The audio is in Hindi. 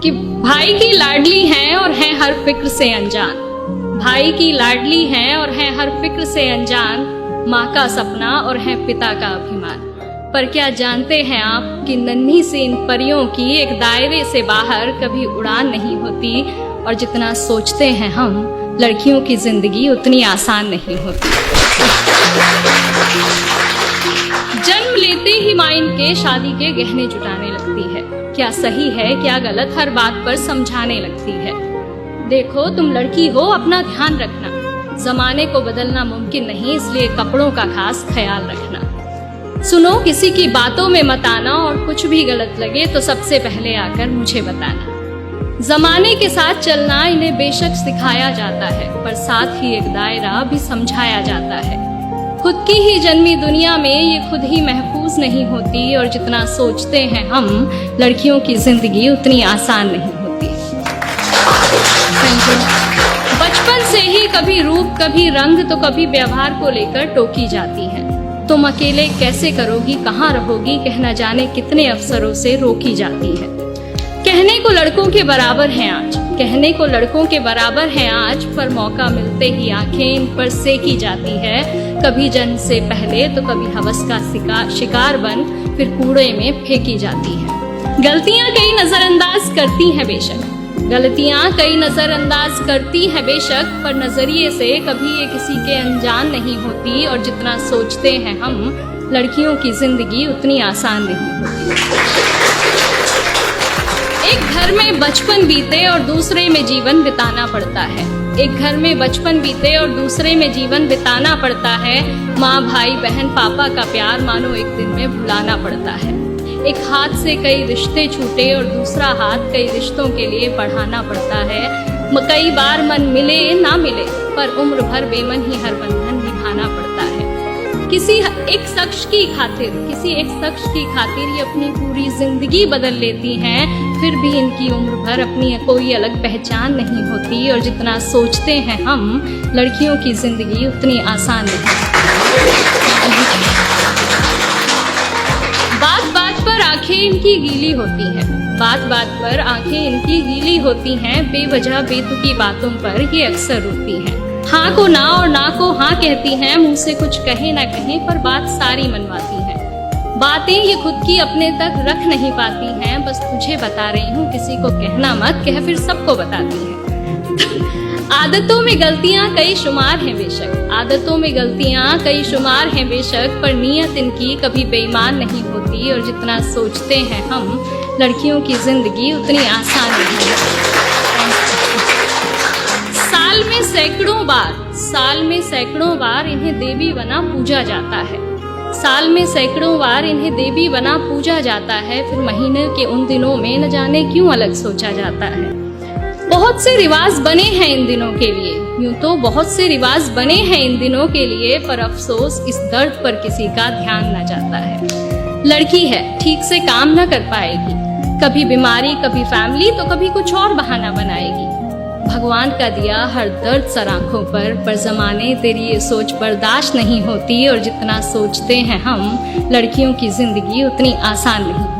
कि भाई की लाडली हैं और हैं हर फिक्र से अनजान। भाई की लाडली हैं और हैं हर फिक्र से अनजान, माँ का सपना और हैं पिता का अभिमान। पर क्या जानते हैं आप कि नन्ही सी इन परियों की एक दायरे से बाहर कभी उड़ान नहीं होती, और जितना सोचते हैं हम लड़कियों की जिंदगी उतनी आसान नहीं होती। जन्म लेते ही माँ इनके शादी के गहने जुटाने लगती है। क्या सही है क्या गलत हर बात पर समझाने लगती है। देखो तुम लड़की हो, अपना ध्यान रखना, जमाने को बदलना मुमकिन नहीं, इसलिए कपड़ों का खास ख्याल रखना। सुनो किसी की बातों में मत आना, और कुछ भी गलत लगे तो सबसे पहले आकर मुझे बताना। जमाने के साथ चलना इन्हें बेशक सिखाया जाता है, पर साथ ही एक दायरा भी समझाया जाता है। खुद की ही जन्मी दुनिया में ये खुद ही महफूज नहीं होती, और जितना सोचते हैं हम लड़कियों की जिंदगी उतनी आसान नहीं होती। बचपन से ही कभी रूप कभी रंग तो कभी व्यवहार को लेकर टोकी जाती है। तुम अकेले कैसे करोगी, कहाँ रहोगी, कह न जाने कितने अवसरों से रोकी जाती है। कहने को लड़कों के बराबर हैं आज, कहने को लड़कों के बराबर हैं आज, पर मौका मिलते ही आंखें इन पर सेकी जाती है। कभी जन्म से पहले तो कभी हवस का शिकार बन फिर कूड़े में फेंकी जाती है। गलतियां कई नजरअंदाज करती हैं बेशक, गलतियां कई नजरअंदाज करती है बेशक, पर नजरिए से कभी ये किसी के अनजान नहीं होती, और जितना सोचते हैं हम लड़कियों की जिंदगी उतनी आसान नहीं होती। एक घर में बचपन बीते और दूसरे में जीवन बिताना पड़ता है। एक घर में बचपन बीते और दूसरे में जीवन बिताना पड़ता है। माँ भाई बहन पापा का प्यार मानो एक दिन में भुलाना पड़ता है। एक हाथ से कई रिश्ते छूटे और दूसरा हाथ कई रिश्तों के लिए बढ़ाना पड़ता है। कई बार मन मिले ना मिले, पर उम्र भर बेमन ही हर बंधन निभाना पड़ता है। किसी एक शख्स की खातिर ये अपनी पूरी जिंदगी बदल लेती हैं, फिर भी इनकी उम्र भर अपनी कोई अलग पहचान नहीं होती, और जितना सोचते हैं हम लड़कियों की जिंदगी उतनी आसान नहीं। बात बात पर आंखें इनकी गीली होती हैं, बात बात पर आंखें इनकी गीली होती हैं, बेवजह बेतुकी बातों पर ये अक्सर रोती हैं। हाँ को ना और ना को हाँ कहती हैं, मुंह से कुछ कहे ना कहे पर बात सारी मनवाती हैं। बातें ये खुद की अपने तक रख नहीं पाती हैं, बस तुझे बता रही हूँ किसी को कहना मत, कह फिर सबको बताती हैं। आदतों में गलतियां कई शुमार हैं बेशक, आदतों में गलतियां कई शुमार हैं बेशक, पर नीयत इनकी कभी बेईमान नहीं होती, और जितना सोचते हैं हम लड़कियों की जिंदगी उतनी आसान नहीं है। साल में सैकड़ों बार इन्हें देवी बना पूजा जाता है। साल में सैकड़ों बार इन्हें देवी बना पूजा जाता है, फिर महीने के उन दिनों में न जाने क्यों अलग सोचा जाता है। बहुत से रिवाज बने हैं इन दिनों के लिए, यूं तो बहुत से रिवाज बने हैं इन दिनों के लिए, पर अफसोस इस दर्द पर किसी का ध्यान न जाता है। लड़की है ठीक से काम न कर पाएगी, कभी बीमारी कभी फैमिली तो कभी कुछ और बहाना बनाएगी। भगवान का दिया हर दर्द सर आंखों पर जमाने तेरी ये सोच बर्दाश्त नहीं होती, और जितना सोचते हैं हम लड़कियों की जिंदगी उतनी आसान नहीं।